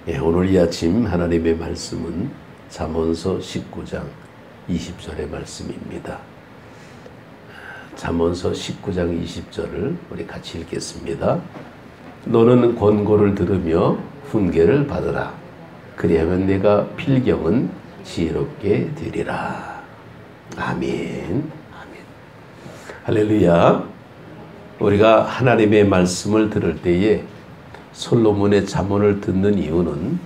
오늘 이 아침 하나님의 말씀은 잠언서 19장 20절의 말씀입니다. 잠언서 19장 20절을 우리 같이 읽겠습니다. 너는 권고를 들으며 훈계를 받으라. 그리하면 내가 필경은 지혜롭게 되리라. 아멘. 아멘. 할렐루야. 우리가 하나님의 말씀을 들을 때에 솔로몬의 잠언을 듣는 이유는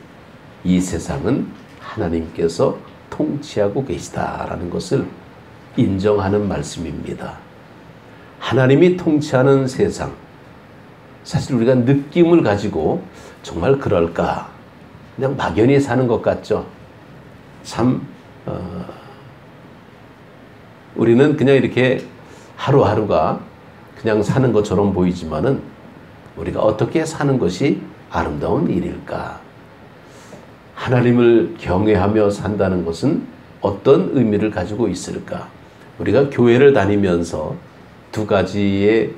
이 세상은 하나님께서 통치하고 계시다라는 것을 인정하는 말씀입니다. 하나님이 통치하는 세상, 사실 우리가 느낌을 가지고 정말 그럴까? 그냥 막연히 사는 것 같죠? 참 우리는 그냥 이렇게 하루하루가 그냥 사는 것처럼 보이지만은 우리가 어떻게 사는 것이 아름다운 일일까? 하나님을 경외하며 산다는 것은 어떤 의미를 가지고 있을까? 우리가 교회를 다니면서 두 가지의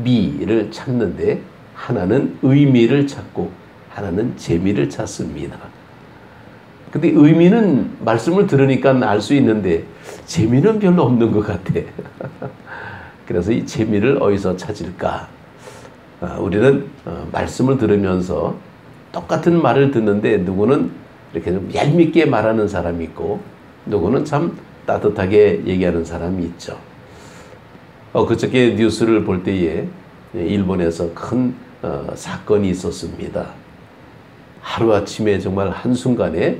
미를 찾는데 하나는 의미를 찾고 하나는 재미를 찾습니다. 근데 의미는 말씀을 들으니까 알 수 있는데 재미는 별로 없는 것 같아. 그래서 이 재미를 어디서 찾을까? 우리는 말씀을 들으면서 똑같은 말을 듣는데 누구는 이렇게 좀 얄밉게 말하는 사람이 있고 누구는 참 따뜻하게 얘기하는 사람이 있죠. 그저께 뉴스를 볼 때에 일본에서 큰 사건이 있었습니다. 하루아침에 정말 한순간에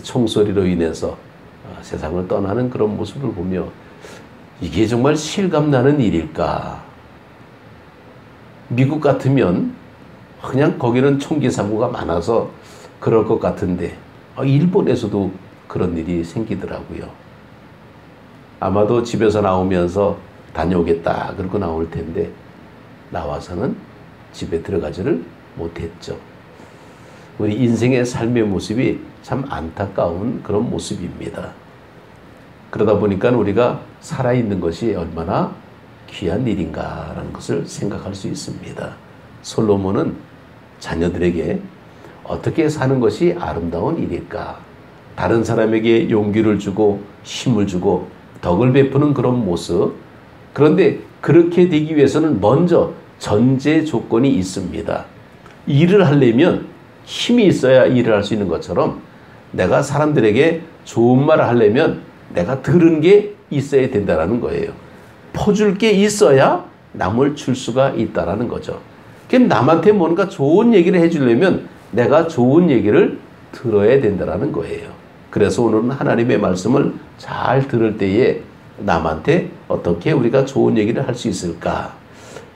총소리로 인해서 세상을 떠나는 그런 모습을 보며 이게 정말 실감나는 일일까? 미국 같으면 그냥 거기는 총기 사고가 많아서 그럴 것 같은데 일본에서도 그런 일이 생기더라고요. 아마도 집에서 나오면서 다녀오겠다 그러고 나올 텐데 나와서는 집에 들어가지를 못했죠. 우리 인생의 삶의 모습이 참 안타까운 그런 모습입니다. 그러다 보니까 우리가 살아있는 것이 얼마나 귀한 일인가라는 것을 생각할 수 있습니다. 솔로몬은 자녀들에게 어떻게 사는 것이 아름다운 일일까? 다른 사람에게 용기를 주고 힘을 주고 덕을 베푸는 그런 모습. 그런데 그렇게 되기 위해서는 먼저 전제 조건이 있습니다. 일을 하려면 힘이 있어야 일을 할 수 있는 것처럼 내가 사람들에게 좋은 말을 하려면 내가 들은 게 있어야 된다는 거예요. 퍼줄 게 있어야 남을 줄 수가 있다라는 거죠. 그럼 남한테 뭔가 좋은 얘기를 해주려면 내가 좋은 얘기를 들어야 된다라는 거예요. 그래서 오늘은 하나님의 말씀을 잘 들을 때에 남한테 어떻게 우리가 좋은 얘기를 할 수 있을까?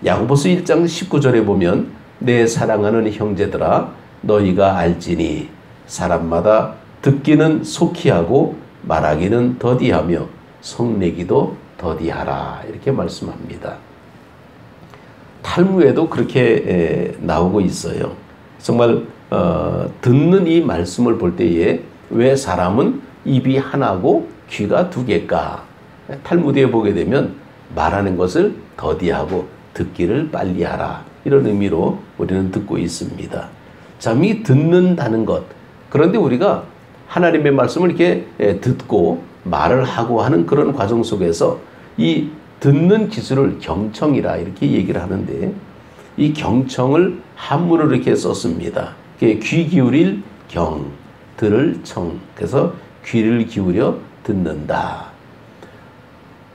야고보서 1장 19절에 보면 내 사랑하는 형제들아 너희가 알지니 사람마다 듣기는 속히 하고 말하기는 더디하며 성내기도 더디하라 이렇게 말씀합니다. 탈무에도 그렇게 나오고 있어요. 정말 듣는 이 말씀을 볼 때에 왜 사람은 입이 하나고 귀가 두 개일까? 탈무드에 보게 되면 말하는 것을 더디하고 듣기를 빨리 하라 이런 의미로 우리는 듣고 있습니다. 참 이 듣는다는 것, 그런데 우리가 하나님의 말씀을 이렇게 듣고 말을 하고 하는 그런 과정 속에서 이 듣는 기술을 경청이라 이렇게 얘기를 하는데 이 경청을 한문으로 이렇게 썼습니다. 귀 기울일 경, 들을 청. 그래서 귀를 기울여 듣는다.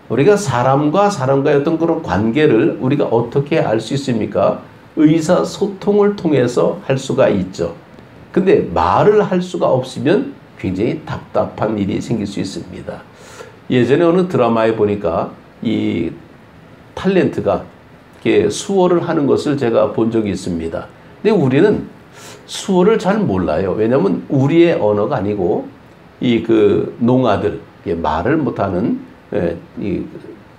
우리가 사람과 사람과의 어떤 그런 관계를 우리가 어떻게 알 수 있습니까? 의사소통을 통해서 할 수가 있죠. 근데 말을 할 수가 없으면 굉장히 답답한 일이 생길 수 있습니다. 예전에 어느 드라마에 보니까 이 탤런트가 이렇게 수어를 하는 것을 제가 본 적이 있습니다. 근데 우리는 수어를 잘 몰라요. 왜냐하면 우리의 언어가 아니고 이 그 농아들 말을 못하는 이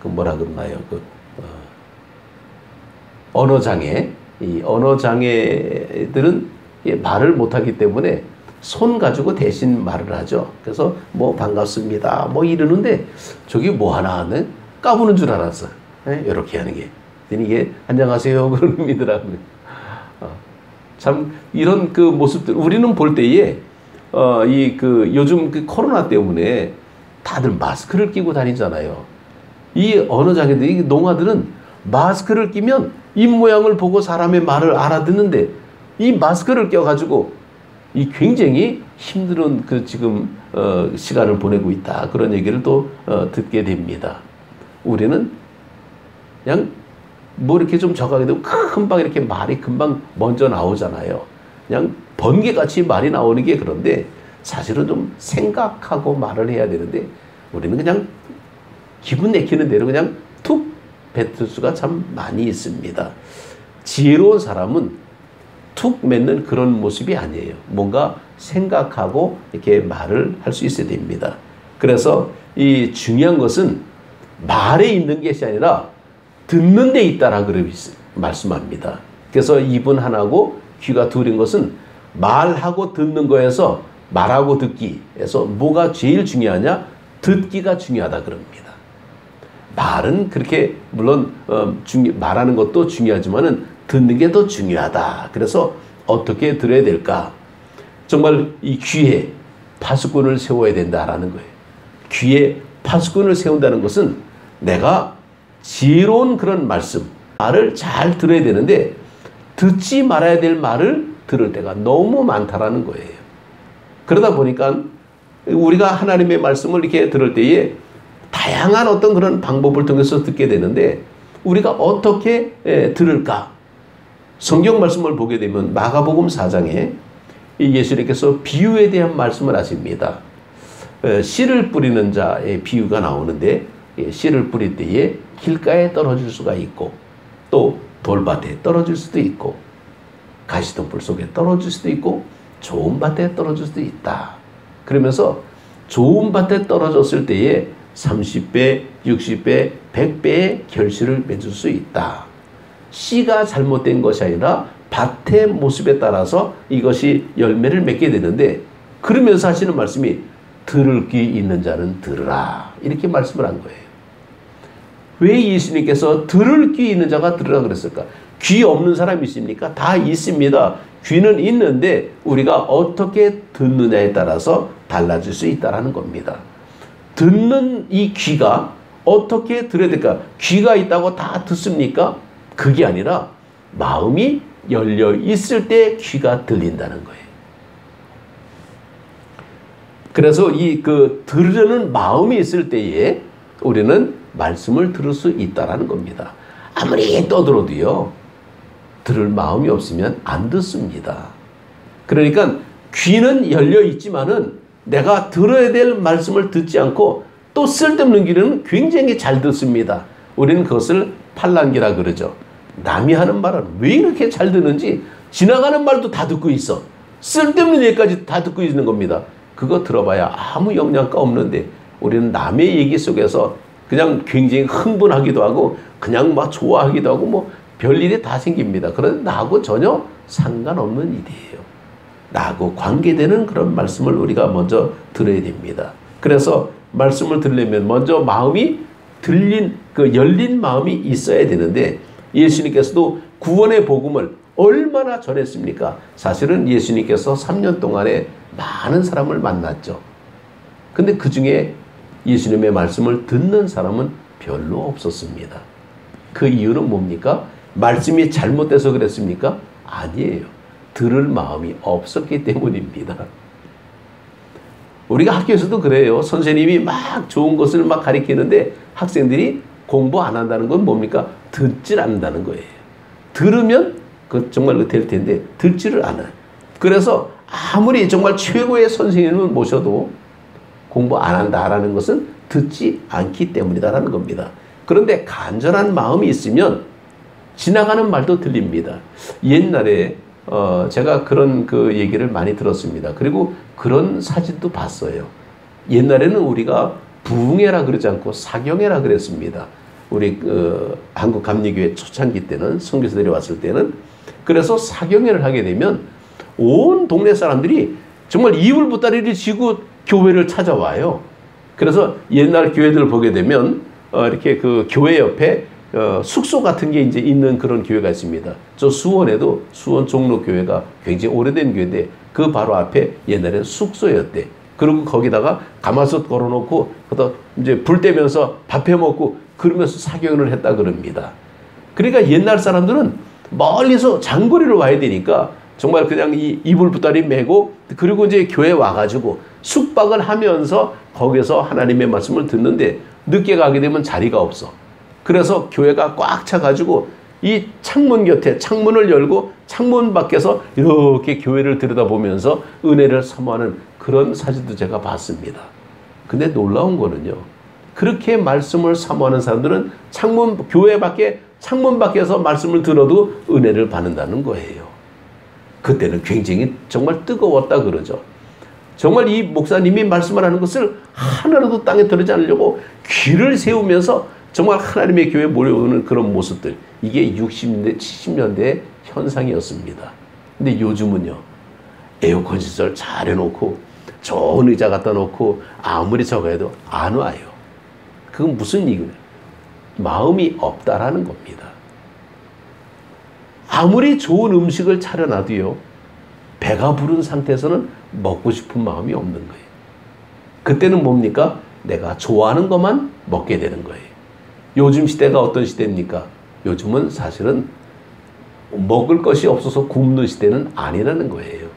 그 뭐라 그러나요? 언어장애 이 언어장애들은 말을 못하기 때문에 손 가지고 대신 말을 하죠. 그래서 뭐 반갑습니다 뭐 이러는데 저기 뭐 하나 하네? 까부는 줄 알았어. 이렇게 하는 게. 이게 안녕하세요 그런 의미더라고요. 참 이런 그 모습들 우리는 볼 때에 요즘 그 코로나 때문에 다들 마스크를 끼고 다니잖아요. 이 언어장애들이 농아들은 마스크를 끼면 입 모양을 보고 사람의 말을 알아듣는데 이 마스크를 껴가지고 이 굉장히 힘든 그 지금 시간을 보내고 있다. 그런 얘기를 또 듣게 됩니다. 우리는 그냥 뭐 이렇게 좀 적하게 되고 금방 이렇게 말이 금방 먼저 나오잖아요. 그냥 번개같이 말이 나오는 게 그런데 사실은 좀 생각하고 말을 해야 되는데 우리는 그냥 기분 내키는 대로 그냥 툭 뱉을 수가 참 많이 있습니다. 지혜로운 사람은 툭 맺는 그런 모습이 아니에요. 뭔가 생각하고 이렇게 말을 할 수 있어야 됩니다. 그래서 이 중요한 것은 말에 있는 것이 아니라 듣는 데 있다라고 말씀합니다. 그래서 입은 하나고 귀가 둘인 것은 말하고 듣는 거에서 말하고 듣기에서 뭐가 제일 중요하냐? 듣기가 중요하다 그럽니다. 말은 그렇게 물론 말하는 것도 중요하지만은 듣는 게 더 중요하다. 그래서 어떻게 들어야 될까? 정말 이 귀에 파수꾼을 세워야 된다라는 거예요. 귀에 파수꾼을 세운다는 것은 내가 지혜로운 그런 말을 잘 들어야 되는데 듣지 말아야 될 말을 들을 때가 너무 많다라는 거예요. 그러다 보니까 우리가 하나님의 말씀을 이렇게 들을 때에 다양한 어떤 그런 방법을 통해서 듣게 되는데 우리가 어떻게 들을까? 성경 말씀을 보게 되면 마가복음 4장에 예수님께서 비유에 대한 말씀을 하십니다. 씨를 뿌리는 자의 비유가 나오는데 씨를 뿌릴 때에 길가에 떨어질 수가 있고 또 돌밭에 떨어질 수도 있고 가시덤불 속에 떨어질 수도 있고 좋은 밭에 떨어질 수도 있다. 그러면서 좋은 밭에 떨어졌을 때에 30배, 60배, 100배의 결실을 맺을 수 있다. 씨가 잘못된 것이 아니라 밭의 모습에 따라서 이것이 열매를 맺게 되는데 그러면서 하시는 말씀이 들을 귀 있는 자는 들으라. 이렇게 말씀을 한 거예요. 왜 예수님께서 들을 귀 있는 자가 들으라 그랬을까? 귀 없는 사람이 있습니까? 다 있습니다. 귀는 있는데 우리가 어떻게 듣느냐에 따라서 달라질 수 있다는 겁니다. 듣는 이 귀가 어떻게 들어야 될까? 귀가 있다고 다 듣습니까? 그게 아니라 마음이 열려 있을 때 귀가 들린다는 거예요. 그래서 들으려는 마음이 있을 때에 우리는 말씀을 들을 수 있다라는 겁니다. 아무리 떠들어도요, 들을 마음이 없으면 안 듣습니다. 그러니까 귀는 열려 있지만은 내가 들어야 될 말씀을 듣지 않고 또 쓸데없는 귀는 굉장히 잘 듣습니다. 우리는 그것을 팔랑귀라 그러죠. 남이 하는 말은 왜 이렇게 잘 듣는지 지나가는 말도 다 듣고 있어. 쓸데없는 얘기까지 다 듣고 있는 겁니다. 그거 들어봐야 아무 영향가 없는데 우리는 남의 얘기 속에서 그냥 굉장히 흥분하기도 하고 그냥 막 좋아하기도 하고 뭐 별일이 다 생깁니다. 그런데 나하고 전혀 상관없는 일이에요. 나하고 관계되는 그런 말씀을 우리가 먼저 들어야 됩니다. 그래서 말씀을 들으려면 먼저 마음이 열린 마음이 있어야 되는데 예수님께서도 구원의 복음을 얼마나 전했습니까? 사실은 예수님께서 3년 동안에 많은 사람을 만났죠. 근데 그 중에 예수님의 말씀을 듣는 사람은 별로 없었습니다. 그 이유는 뭡니까? 말씀이 잘못돼서 그랬습니까? 아니에요. 들을 마음이 없었기 때문입니다. 우리가 학교에서도 그래요. 선생님이 막 좋은 것을 막 가르치는데 학생들이 공부 안 한다는 건 뭡니까? 듣질 않는다는 거예요. 들으면 그 정말 될 텐데 듣지를 않아요. 그래서 아무리 정말 최고의 선생님을 모셔도 공부 안 한다라는 것은 듣지 않기 때문이다라는 겁니다. 그런데 간절한 마음이 있으면 지나가는 말도 들립니다. 옛날에 제가 그런 그 얘기를 많이 들었습니다. 그리고 그런 사진도 봤어요. 옛날에는 우리가 부흥회라 그러지 않고 사경회라 그랬습니다. 우리 한국 감리교회 초창기 때는 선교사들이 왔을 때는 그래서 사경회를 하게 되면 온 동네 사람들이 정말 이불보따리를 지고 교회를 찾아와요. 그래서 옛날 교회들을 보게 되면 이렇게 그 교회 옆에 숙소 같은 게 이제 있는 그런 교회가 있습니다. 저 수원에도 수원 종로교회가 굉장히 오래된 교회인데 그 바로 앞에 옛날에 숙소였대. 그리고 거기다가 가마솥 걸어놓고 그다 이제 불 떼면서 밥 해 먹고 그러면서 사경을 했다 그럽니다. 그러니까 옛날 사람들은 멀리서 장거리로 와야 되니까 정말 그냥 이 이불 부다리 메고 그리고 이제 교회 와가지고 숙박을 하면서 거기서 하나님의 말씀을 듣는데 늦게 가게 되면 자리가 없어. 그래서 교회가 꽉 차가지고 이 창문 곁에 창문을 열고 창문 밖에서 이렇게 교회를 들여다보면서 은혜를 사모하는 그런 사진도 제가 봤습니다. 근데 놀라운 거는요. 그렇게 말씀을 사모하는 사람들은 교회 밖에 창문 밖에서 말씀을 들어도 은혜를 받는다는 거예요. 그때는 굉장히 정말 뜨거웠다 그러죠. 정말 이 목사님이 말씀을 하는 것을 하나라도 땅에 들어지 않으려고 귀를 세우면서 정말 하나님의 교회에 몰려오는 그런 모습들. 이게 60년대, 70년대의 현상이었습니다. 근데 요즘은요. 에어컨 시설 잘 해놓고 좋은 의자 갖다 놓고 아무리 적어도 안 와요. 그건 무슨 얘기예요? 마음이 없다라는 겁니다. 아무리 좋은 음식을 차려놔도요. 배가 부른 상태에서는 먹고 싶은 마음이 없는 거예요. 그때는 뭡니까? 내가 좋아하는 것만 먹게 되는 거예요. 요즘 시대가 어떤 시대입니까? 요즘은 사실은 먹을 것이 없어서 굶는 시대는 아니라는 거예요.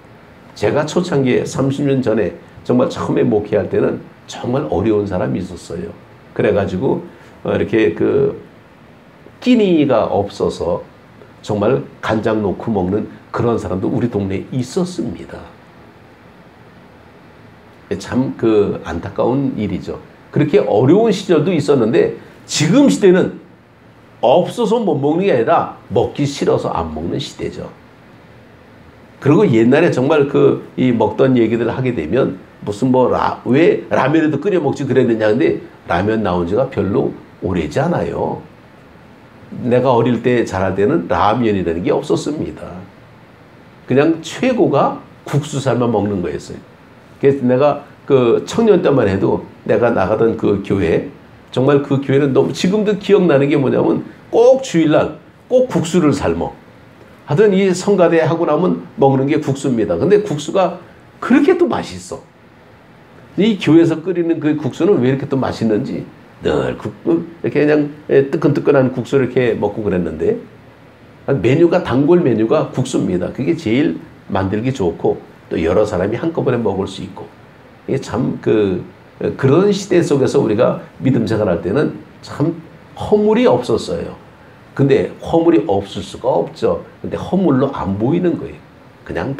제가 초창기에 30년 전에 정말 처음에 목회할 때는 정말 어려운 사람이 있었어요. 그래가지고 이렇게 끼니가 없어서 정말 간장 넣고 먹는 그런 사람도 우리 동네에 있었습니다. 참 안타까운 일이죠. 그렇게 어려운 시절도 있었는데 지금 시대는 없어서 못 먹는 게 아니라 먹기 싫어서 안 먹는 시대죠. 그리고 옛날에 정말 이 먹던 얘기들을 하게 되면 무슨 왜 라면에도 끓여 먹지 그랬느냐. 근데 라면 나온 지가 별로 오래지 않아요. 내가 어릴 때 자랄 때는 라면이라는 게 없었습니다. 그냥 최고가 국수 삶아 먹는 거였어요. 그래서 내가 청년 때만 해도 내가 나가던 그 교회, 정말 그 교회는 너무 지금도 기억나는 게 뭐냐면 꼭 주일날 꼭 국수를 삶어. 하여튼 이 성가대 하고 나면 먹는 게 국수입니다. 근데 국수가 그렇게 또 맛있어. 이 교회에서 끓이는 그 국수는 왜 이렇게 또 맛있는지 늘 이렇게 그냥 뜨끈뜨끈한 국수를 이렇게 먹고 그랬는데 메뉴가 단골 메뉴가 국수입니다. 그게 제일 만들기 좋고 또 여러 사람이 한꺼번에 먹을 수 있고 이게 참 그런 시대 속에서 우리가 믿음 생활할 때는 참 허물이 없었어요. 근데 허물이 없을 수가 없죠. 근데 허물로 안 보이는 거예요. 그냥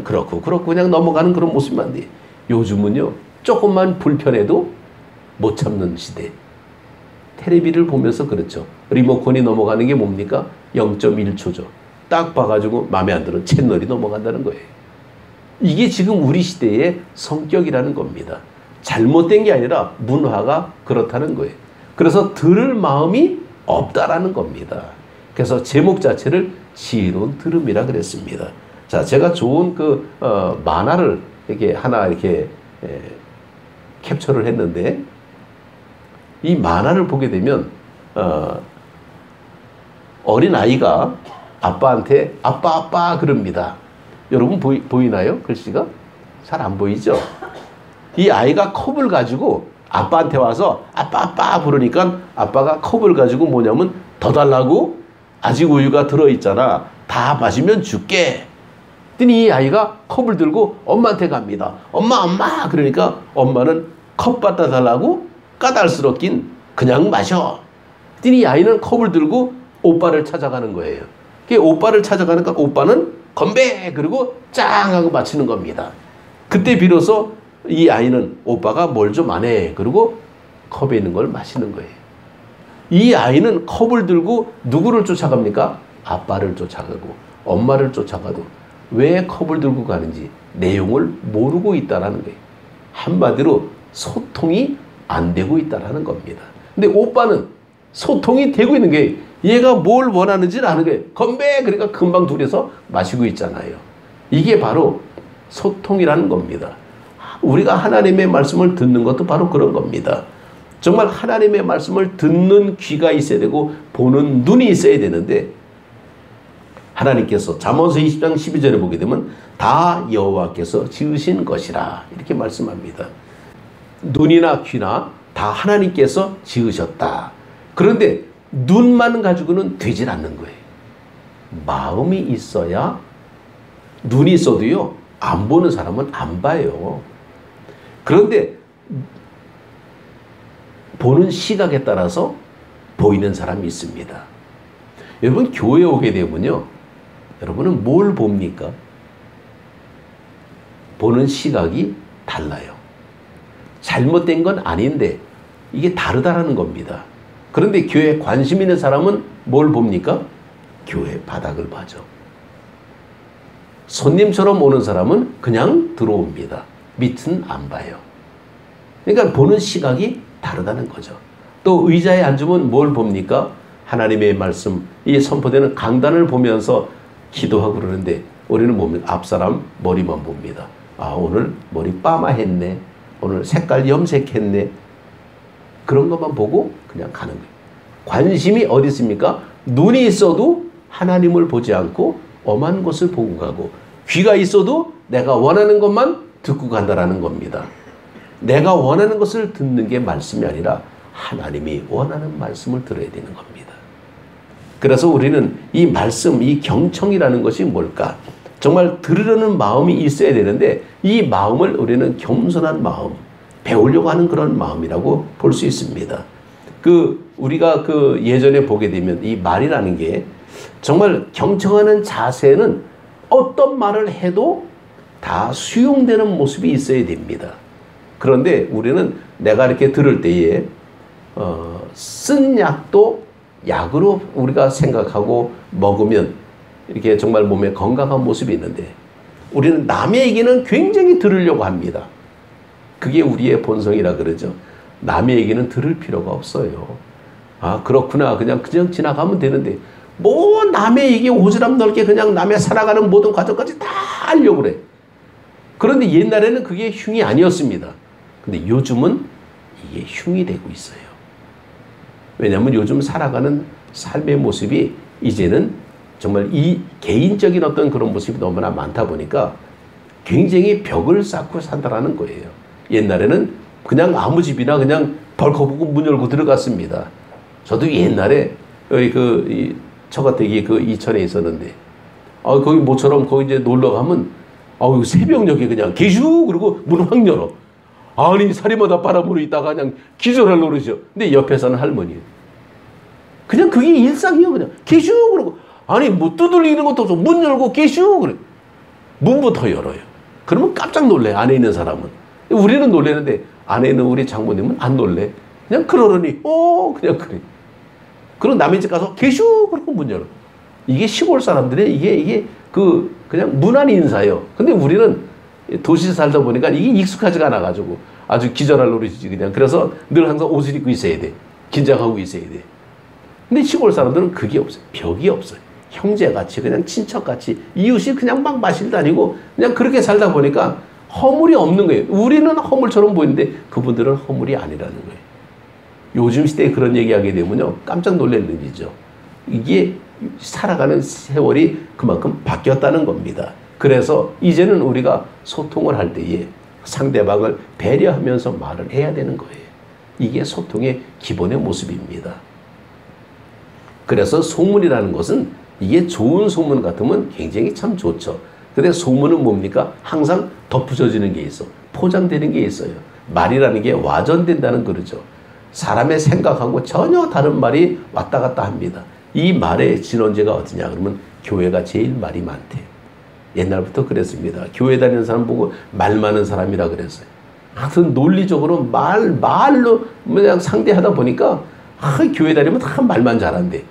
그렇고 그냥 넘어가는 그런 모습만 돼. 요즘은요 조금만 불편해도 못 참는 시대. 텔레비를 보면서 그렇죠. 리모컨이 넘어가는 게 뭡니까? 0.1초죠. 딱 봐가지고 마음에 안 들어 채널이 넘어간다는 거예요. 이게 지금 우리 시대의 성격이라는 겁니다. 잘못된 게 아니라 문화가 그렇다는 거예요. 그래서 들을 마음이 없다라는 겁니다. 그래서 제목 자체를 지혜로운 들음이라 그랬습니다. 자, 제가 좋은 만화를 하나 캡처를 했는데 이 만화를 보게 되면 어린 아이가 아빠한테 아빠 그럽니다. 여러분 보이나요? 글씨가? 잘 안 보이죠? 이 아이가 컵을 가지고 아빠한테 와서 아빠 부르니까 아빠가 컵을 가지고 뭐냐면 더 달라고? 아직 우유가 들어있잖아. 다 마시면 줄게. 그랬더니 이 아이가 컵을 들고 엄마한테 갑니다. 엄마 그러니까 엄마는 컵 갖다 달라고? 까다롭긴 그냥 마셔. 그랬더니 이 아이는 컵을 들고 오빠를 찾아가는 거예요. 오빠를 찾아가니까 오빠는 건배 그리고 짱 하고 마치는 겁니다. 그때 비로소 이 아이는 오빠가 뭘 좀 안 해. 그리고 컵에 있는 걸 마시는 거예요. 이 아이는 컵을 들고 누구를 쫓아갑니까? 아빠를 쫓아가고 엄마를 쫓아가도 왜 컵을 들고 가는지 내용을 모르고 있다는 거예요. 한마디로 소통이 안 되고 있다는 겁니다. 근데 오빠는 소통이 되고 있는 게 얘가 뭘 원하는지를 아는 거예요. 건배! 그러니까 금방 둘이서 마시고 있잖아요. 이게 바로 소통이라는 겁니다. 우리가 하나님의 말씀을 듣는 것도 바로 그런 겁니다. 정말 하나님의 말씀을 듣는 귀가 있어야 되고 보는 눈이 있어야 되는데 하나님께서 잠언서 20장 12절에 보게 되면 다 여호와께서 지으신 것이라 이렇게 말씀합니다. 눈이나 귀나 다 하나님께서 지으셨다. 그런데 눈만 가지고는 되질 않는 거예요. 마음이 있어야 눈이 있어도요 안 보는 사람은 안 봐요. 그런데 보는 시각에 따라서 보이는 사람이 있습니다. 여러분 교회 오게 되면요 여러분은 뭘 봅니까? 보는 시각이 달라요. 잘못된 건 아닌데 이게 다르다라는 겁니다. 그런데 교회에 관심 있는 사람은 뭘 봅니까? 교회 바닥을 봐죠. 손님처럼 오는 사람은 그냥 들어옵니다. 밑은 안 봐요. 그러니까 보는 시각이 다르다는 거죠. 또 의자에 앉으면 뭘 봅니까? 하나님의 말씀, 이 선포되는 강단을 보면서 기도하고 그러는데 우리는 뭡니까? 앞사람 머리만 봅니다. 아, 오늘 머리 빠마했네. 오늘 색깔 염색했네. 그런 것만 보고 그냥 가는 거예요. 관심이 어디 있습니까? 눈이 있어도 하나님을 보지 않고 엄한 것을 보고 가고, 귀가 있어도 내가 원하는 것만 듣고 간다라는 겁니다. 내가 원하는 것을 듣는 게 말씀이 아니라 하나님이 원하는 말씀을 들어야 되는 겁니다. 그래서 우리는 이 말씀, 이 경청이라는 것이 뭘까? 정말 들으려는 마음이 있어야 되는데 이 마음을 우리는 겸손한 마음, 배우려고 하는 그런 마음이라고 볼 수 있습니다. 우리가 예전에 보게 되면 이 말이라는 게 정말 경청하는 자세는 어떤 말을 해도 다 수용되는 모습이 있어야 됩니다. 그런데 우리는 내가 이렇게 들을 때에 쓴 약도 약으로 우리가 생각하고 먹으면 이렇게 정말 몸에 건강한 모습이 있는데 우리는 남의 얘기는 굉장히 들으려고 합니다. 그게 우리의 본성이라 그러죠. 남의 얘기는 들을 필요가 없어요. 아, 그렇구나. 그냥 지나가면 되는데 뭐 남의 얘기 오지랖 넓게 그냥 남의 살아가는 모든 과정까지 다 알려고 그래. 그런데 옛날에는 그게 흉이 아니었습니다. 근데 요즘은 이게 흉이 되고 있어요. 왜냐하면 요즘 살아가는 삶의 모습이 이제는 정말 이 개인적인 어떤 그런 모습이 너무나 많다 보니까 굉장히 벽을 쌓고 산다라는 거예요. 옛날에는 그냥 아무 집이나 그냥 벌컥 문 열고 들어갔습니다. 저도 옛날에 여기 처가댁이 이천에 있었는데 거기 모처럼 거기 이제 놀러 가면 새벽녘에 그냥 개슈 그러고 문 확 열어. 아니 사리마다 바람으로 있다가 그냥 기절할 노릇이죠. 근데 옆에 사는 할머니 그냥 그게 일상이요. 그냥 개슈 그러고 아니 뭐 두들리는 것도 없어. 문 열고 개슈 그래. 문부터 열어요. 그러면 깜짝 놀래. 안에 있는 사람은. 우리는 놀래는데 안에 있는 우리 장모님은 안 놀래. 그냥 그러려니 그냥 그래. 그리고 남의 집 가서 개슈 그러고 문 열어. 이게 시골 사람들의 이게 그냥 문안 인사예요. 근데 우리는 도시에 살다 보니까 이게 익숙하지가 않아가지고 아주 기절할 노릇이지 그냥. 그래서 늘 항상 옷을 입고 있어야 돼. 긴장하고 있어야 돼. 근데 시골 사람들은 그게 없어요. 벽이 없어요. 형제같이 그냥 친척같이 이웃이 그냥 막 마실 다니고 그냥 그렇게 살다 보니까 허물이 없는 거예요. 우리는 허물처럼 보이는데 그분들은 허물이 아니라는 거예요. 요즘 시대에 그런 얘기하게 되면요 깜짝 놀랄 일이죠. 이게 살아가는 세월이 그만큼 바뀌었다는 겁니다. 그래서 이제는 우리가 소통을 할 때에 상대방을 배려하면서 말을 해야 되는 거예요. 이게 소통의 기본의 모습입니다. 그래서 소문이라는 것은 이게 좋은 소문 같으면 굉장히 참 좋죠. 근데 소문은 뭡니까? 항상 덧붙여지는 게 있어. 포장되는 게 있어요. 말이라는 게 와전된다는 그러죠. 사람의 생각하고 전혀 다른 말이 왔다 갔다 합니다. 이 말의 진원지가 어디냐 그러면 교회가 제일 말이 많대. 옛날부터 그랬습니다. 교회 다니는 사람 보고 말 많은 사람이라 그랬어요. 하여튼 논리적으로 말로 그냥 상대하다 보니까 교회 다니면 다 말만 잘한대.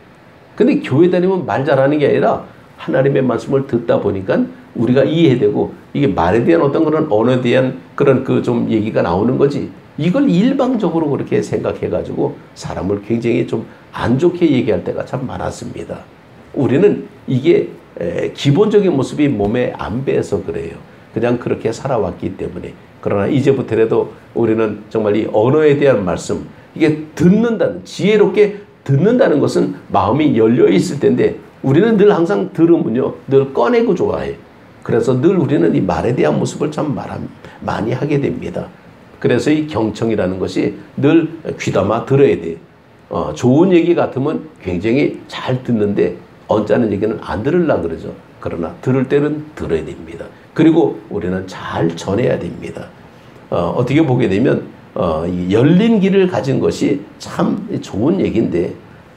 근데 교회 다니면 말 잘하는 게 아니라 하나님의 말씀을 듣다 보니까 우리가 이해되고 이게 말에 대한 어떤 그런 언어에 대한 그런 좀 얘기가 나오는 거지. 이걸 일방적으로 그렇게 생각해가지고 사람을 굉장히 좀 안 좋게 얘기할 때가 참 많았습니다. 우리는 이게 기본적인 모습이 몸에 안 배서 그래요. 그냥 그렇게 살아왔기 때문에. 그러나 이제부터라도 우리는 정말 이 언어에 대한 말씀, 이게 듣는다는, 지혜롭게 듣는다는 것은 마음이 열려 있을 텐데 우리는 늘 항상 들으면요, 늘 꺼내고 좋아해. 그래서 늘 우리는 이 말에 대한 모습을 참 많이 하게 됩니다. 그래서 이 경청이라는 것이 늘 귀담아 들어야 돼. 좋은 얘기 같으면 굉장히 잘 듣는데 언짢은 얘기는 안 들으려고 그러죠. 그러나 들을 때는 들어야 됩니다. 그리고 우리는 잘 전해야 됩니다. 어떻게 보게 되면 이 열린 귀를 가진 것이 참 좋은 얘기인데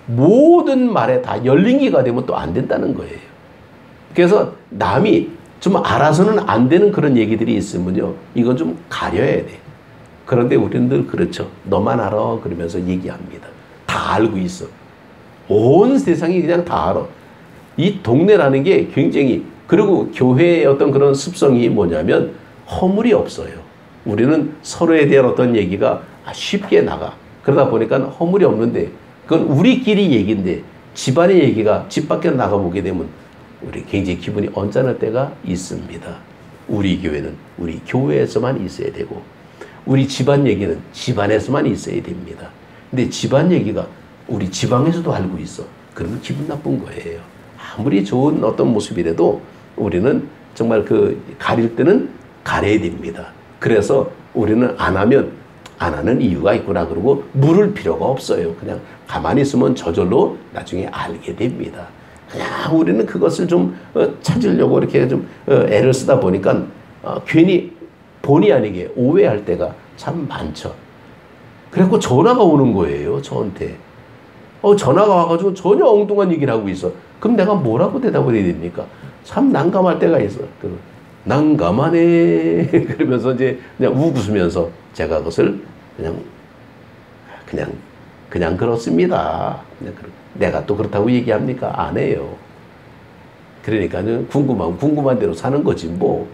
모든 말에 다 열린 귀가 되면 또 안 된다는 거예요. 그래서 남이 좀 알아서는 안 되는 그런 얘기들이 있으면요, 이건 좀 가려야 돼. 그런데 우리는 늘 그렇죠. 너만 알아 그러면서 얘기합니다. 다 알고 있어. 온 세상이 그냥 다 알아. 이 동네라는 게 굉장히, 그리고 교회의 어떤 그런 습성이 뭐냐면 허물이 없어요. 우리는 서로에 대한 어떤 얘기가 쉽게 나가. 그러다 보니까 허물이 없는데 그건 우리끼리 얘기인데 집안의 얘기가 집 밖에 나가보게 되면 우리 굉장히 기분이 언짢을 때가 있습니다. 우리 교회는 우리 교회에서만 있어야 되고 우리 집안 얘기는 집안에서만 있어야 됩니다. 근데 집안 얘기가 우리 지방에서도 알고 있어. 그러면 기분 나쁜 거예요. 아무리 좋은 어떤 모습이라도 우리는 정말 그 가릴 때는 가려야 됩니다. 그래서 우리는 안 하면 안 하는 이유가 있구나 그러고 물을 필요가 없어요. 그냥 가만히 있으면 저절로 나중에 알게 됩니다. 그냥 우리는 그것을 좀 찾으려고 이렇게 좀 애를 쓰다 보니까 괜히 본의 아니게 오해할 때가 참 많죠. 그래갖고 전화가 오는 거예요, 저한테. 전화가 와가지고 전혀 엉뚱한 얘기를 하고 있어. 그럼 내가 뭐라고 대답을 해야 됩니까? 참 난감할 때가 있어. 난감하네. 그러면서 이제 그냥 웃으면서 제가 그것을 그냥 그렇습니다. 내가 또 그렇다고 얘기합니까? 안 해요. 그러니까 궁금한 대로 사는 거지 뭐.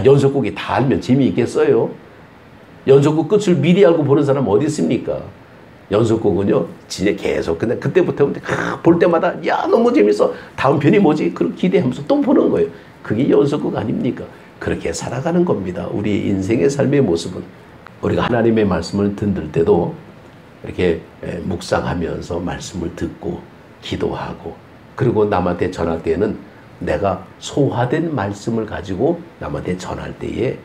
연속곡이 다 알면 재미있겠어요? 연속곡 끝을 미리 알고 보는 사람 어디 있습니까? 연속곡은요, 진짜 계속 그냥 그때부터 볼 때마다 야 너무 재밌어. 다음 편이 뭐지? 그렇게 기대하면서 또 보는 거예요. 그게 연속곡 아닙니까? 그렇게 살아가는 겁니다. 우리 인생의 삶의 모습은 우리가 하나님의 말씀을 듣는 때도 이렇게 묵상하면서 말씀을 듣고 기도하고 그리고 남한테 전할 때에는 내가 소화된 말씀을 가지고 남한테 전할 때에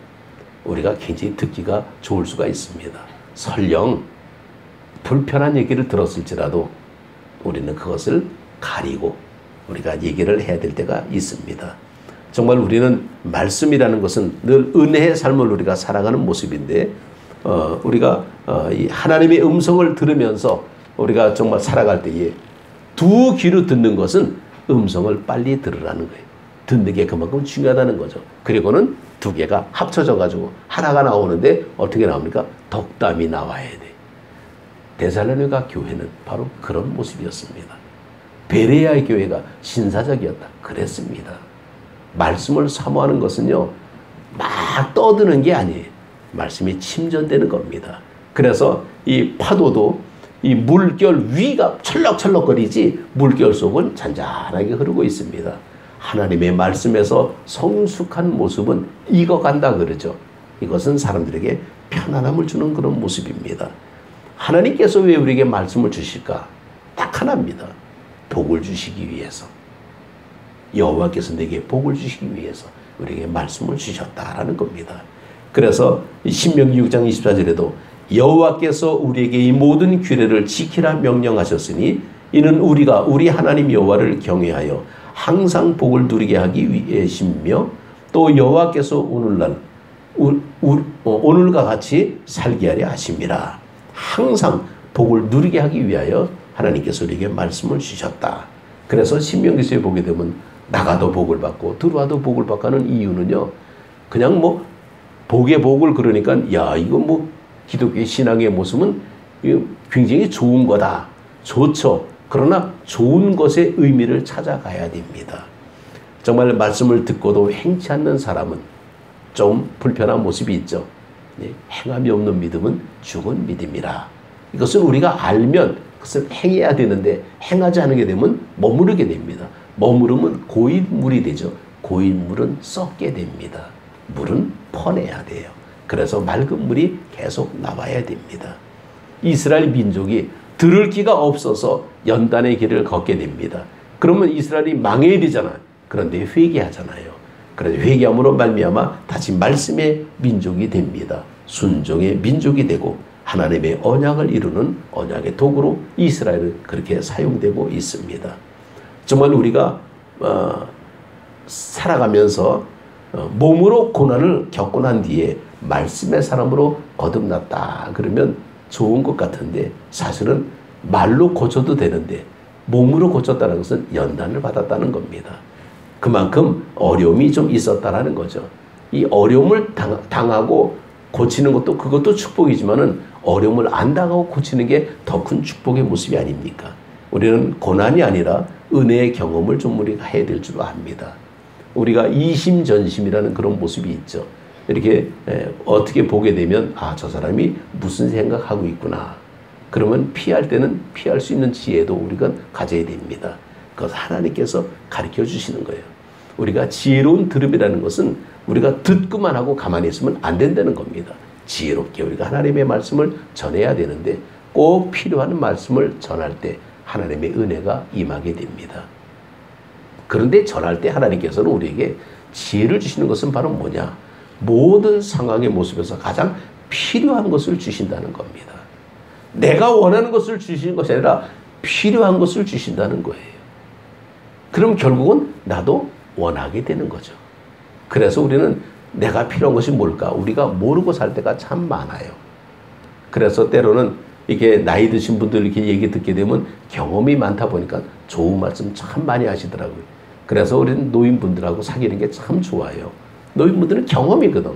우리가 굉장히 듣기가 좋을 수가 있습니다. 설령 불편한 얘기를 들었을지라도 우리는 그것을 가리고 우리가 얘기를 해야 될 때가 있습니다. 정말 우리는 말씀이라는 것은 늘 은혜의 삶을 우리가 살아가는 모습인데 우리가 이 하나님의 음성을 들으면서 우리가 정말 살아갈 때에 두 귀로 듣는 것은 음성을 빨리 들으라는 거예요. 듣는 게 그만큼 중요하다는 거죠. 그리고는 두 개가 합쳐져 가지고 하나가 나오는데 어떻게 나옵니까? 덕담이 나와야 돼. 데살로니가 교회는 바로 그런 모습이었습니다. 베레아의 교회가 신사적이었다. 그랬습니다. 말씀을 사모하는 것은요, 막 떠드는 게 아니에요. 말씀이 침전되는 겁니다. 그래서 이 파도도 이 물결 위가 철럭철럭거리지 물결 속은 잔잔하게 흐르고 있습니다. 하나님의 말씀에서 성숙한 모습은 익어간다 그러죠. 이것은 사람들에게 편안함을 주는 그런 모습입니다. 하나님께서 왜 우리에게 말씀을 주실까? 딱 하나입니다. 복을 주시기 위해서. 여호와께서 내게 복을 주시기 위해서 우리에게 말씀을 주셨다라는 겁니다. 그래서 신명기 6장 24절에도 여호와께서 우리에게 이 모든 규례를 지키라 명령하셨으니 이는 우리가 우리 하나님 여호와를 경외하여 항상 복을 누리게 하기 위해시며 또 여호와께서 오늘과 같이 살게 하려 하심이라. 항상 복을 누리게 하기 위하여 하나님께서 우리에게 말씀을 주셨다. 그래서 신명기서에 보게 되면 나가도 복을 받고 들어와도 복을 받고 하는 이유는요, 그냥 뭐 복의 복을 그러니까 야 이거 뭐 기독교의 신앙의 모습은 굉장히 좋은 거다. 좋죠. 그러나 좋은 것의 의미를 찾아가야 됩니다. 정말 말씀을 듣고도 행치 않는 사람은 좀 불편한 모습이 있죠. 행함이 없는 믿음은 죽은 믿음이라. 이것은 우리가 알면 그것을 행해야 되는데 행하지 않게 되면 머무르게 됩니다. 머무르면 고인 물이 되죠. 고인 물은 썩게 됩니다. 물은 퍼내야 돼요. 그래서 맑은 물이 계속 나와야 됩니다. 이스라엘 민족이 들을 기가 없어서 연단의 길을 걷게 됩니다. 그러면 이스라엘이 망해야 되잖아요. 그런데 회개하잖아요. 그래서 회개함으로 말미암아 다시 말씀의 민족이 됩니다. 순종의 민족이 되고 하나님의 언약을 이루는 언약의 도구로 이스라엘은 그렇게 사용되고 있습니다. 정말 우리가 살아가면서 몸으로 고난을 겪고 난 뒤에 말씀의 사람으로 거듭났다 그러면 좋은 것 같은데 사실은 말로 고쳐도 되는데 몸으로 고쳤다는 것은 연단을 받았다는 겁니다. 그만큼 어려움이 좀 있었다라는 거죠. 이 어려움을 당하고 고치는 것도 그것도 축복이지만은 어려움을 안 당하고 고치는 게 더 큰 축복의 모습이 아닙니까? 우리는 고난이 아니라 은혜의 경험을 좀 우리가 해야 될 줄 압니다. 우리가 이심전심이라는 그런 모습이 있죠. 이렇게 어떻게 보게 되면 아, 저 사람이 무슨 생각하고 있구나. 그러면 피할 때는 피할 수 있는 지혜도 우리가 가져야 됩니다. 그것 하나님께서 가르쳐 주시는 거예요. 우리가 지혜로운 들음이라는 것은 우리가 듣고만 하고 가만히 있으면 안 된다는 겁니다. 지혜롭게 우리가 하나님의 말씀을 전해야 되는데 꼭 필요한 말씀을 전할 때 하나님의 은혜가 임하게 됩니다. 그런데 전할 때 하나님께서는 우리에게 지혜를 주시는 것은 바로 뭐냐? 모든 상황의 모습에서 가장 필요한 것을 주신다는 겁니다. 내가 원하는 것을 주시는 것이 아니라 필요한 것을 주신다는 거예요. 그럼 결국은 나도 원하게 되는 거죠. 그래서 우리는 내가 필요한 것이 뭘까? 우리가 모르고 살 때가 참 많아요. 그래서 때로는 이게 나이 드신 분들 이렇게 얘기 듣게 되면 경험이 많다 보니까 좋은 말씀 참 많이 하시더라고요. 그래서 우리는 노인분들하고 사귀는 게 참 좋아요. 노인분들은 경험이거든.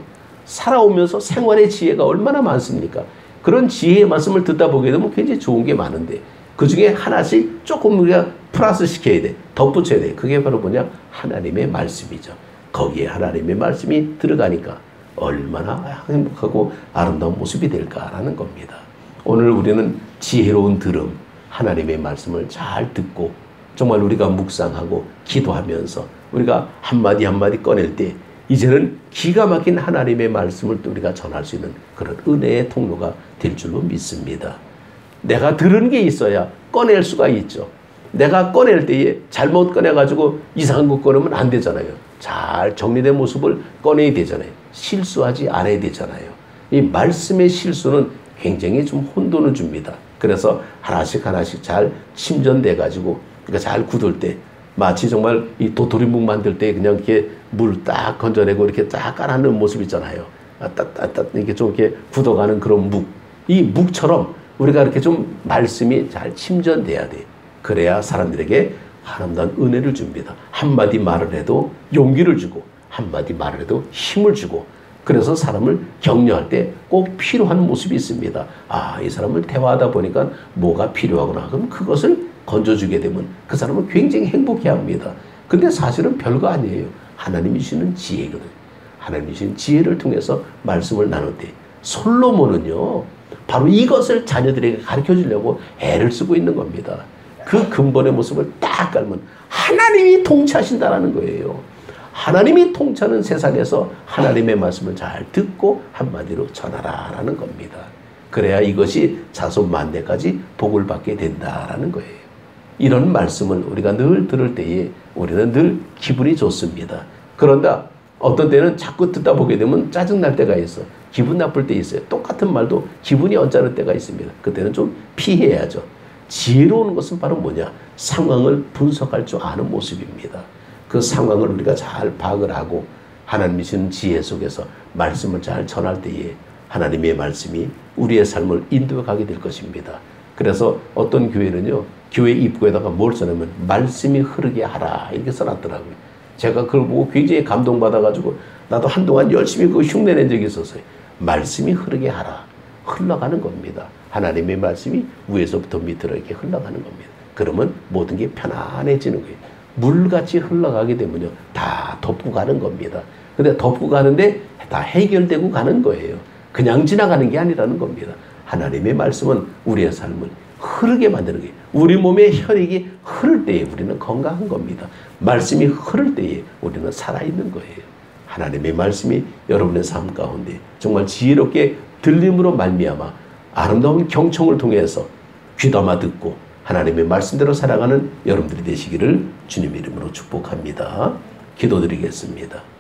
살아오면서 생활의 지혜가 얼마나 많습니까? 그런 지혜의 말씀을 듣다 보게 되면 굉장히 좋은 게 많은데 그 중에 하나씩 조금 우리가 플러스 시켜야 돼. 덧붙여야 돼. 그게 바로 뭐냐? 하나님의 말씀이죠. 거기에 하나님의 말씀이 들어가니까 얼마나 행복하고 아름다운 모습이 될까라는 겁니다. 오늘 우리는 지혜로운 들음, 하나님의 말씀을 잘 듣고 정말 우리가 묵상하고 기도하면서 우리가 한마디 한마디 꺼낼 때 이제는 기가 막힌 하나님의 말씀을 또 우리가 전할 수 있는 그런 은혜의 통로가 될 줄로 믿습니다. 내가 들은 게 있어야 꺼낼 수가 있죠. 내가 꺼낼 때에 잘못 꺼내가지고 이상한 거 꺼내면 안 되잖아요. 잘 정리된 모습을 꺼내야 되잖아요. 실수하지 않아야 되잖아요. 이 말씀의 실수는 굉장히 좀 혼돈을 줍니다. 그래서 하나씩 하나씩 잘 침전돼가지고 그러니까 잘 굳을 때 마치 정말 이 도토리묵 만들 때 그냥 이렇게 물 딱 건져내고 이렇게 딱 깔아놓은 모습 있잖아요. 이렇게 좀 이렇게 굳어가는 그런 묵. 이 묵처럼 우리가 이렇게 좀 말씀이 잘 침전돼야 돼. 그래야 사람들에게 아름다운 은혜를 줍니다. 한마디 말을 해도 용기를 주고 한마디 말을 해도 힘을 주고 그래서 사람을 격려할 때 꼭 필요한 모습이 있습니다. 아, 이 사람을 대화하다 보니까 뭐가 필요하구나. 그럼 그것을 건져주게 되면 그 사람은 굉장히 행복해합니다. 근데 사실은 별거 아니에요. 하나님이 주시는 지혜거든요. 하나님이 주시는 지혜를 통해서 말씀을 나눌 때 솔로몬은요. 바로 이것을 자녀들에게 가르쳐주려고 애를 쓰고 있는 겁니다. 그 근본의 모습을 딱 깔면 하나님이 통치하신다는 거예요. 하나님이 통치하는 세상에서 하나님의 말씀을 잘 듣고 한마디로 전하라라는 겁니다. 그래야 이것이 자손 만대까지 복을 받게 된다라는 거예요. 이런 말씀을 우리가 늘 들을 때에 우리는 늘 기분이 좋습니다. 그런데 어떤 때는 자꾸 듣다 보게 되면 짜증날 때가 있어. 기분 나쁠 때 있어요. 똑같은 말도 기분이 언짢을 때가 있습니다. 그때는 좀 피해야죠. 지혜로운 것은 바로 뭐냐? 상황을 분석할 줄 아는 모습입니다. 그 상황을 우리가 잘 파악을 하고 하나님이 주신 지혜 속에서 말씀을 잘 전할 때에 하나님의 말씀이 우리의 삶을 인도하게 될 것입니다. 그래서 어떤 교회는요. 교회 입구에다가 뭘 써놓으면 말씀이 흐르게 하라 이렇게 써놨더라고요. 제가 그걸 보고 굉장히 감동받아가지고 나도 한동안 열심히 그거 흉내낸 적이 있었어요. 말씀이 흐르게 하라. 흘러가는 겁니다. 하나님의 말씀이 위에서부터 밑으로 이렇게 흘러가는 겁니다. 그러면 모든 게 편안해지는 거예요. 물같이 흘러가게 되면요. 다 덮고 가는 겁니다. 근데 덮고 가는데 다 해결되고 가는 거예요. 그냥 지나가는 게 아니라는 겁니다. 하나님의 말씀은 우리의 삶을 흐르게 만드는 거예요. 우리 몸의 혈액이 흐를 때에 우리는 건강한 겁니다. 말씀이 흐를 때에 우리는 살아있는 거예요. 하나님의 말씀이 여러분의 삶 가운데 정말 지혜롭게 들림으로 말미암아 아름다운 경청을 통해서 귀담아 듣고 하나님의 말씀대로 살아가는 여러분들이 되시기를 주님 이름으로 축복합니다. 기도드리겠습니다.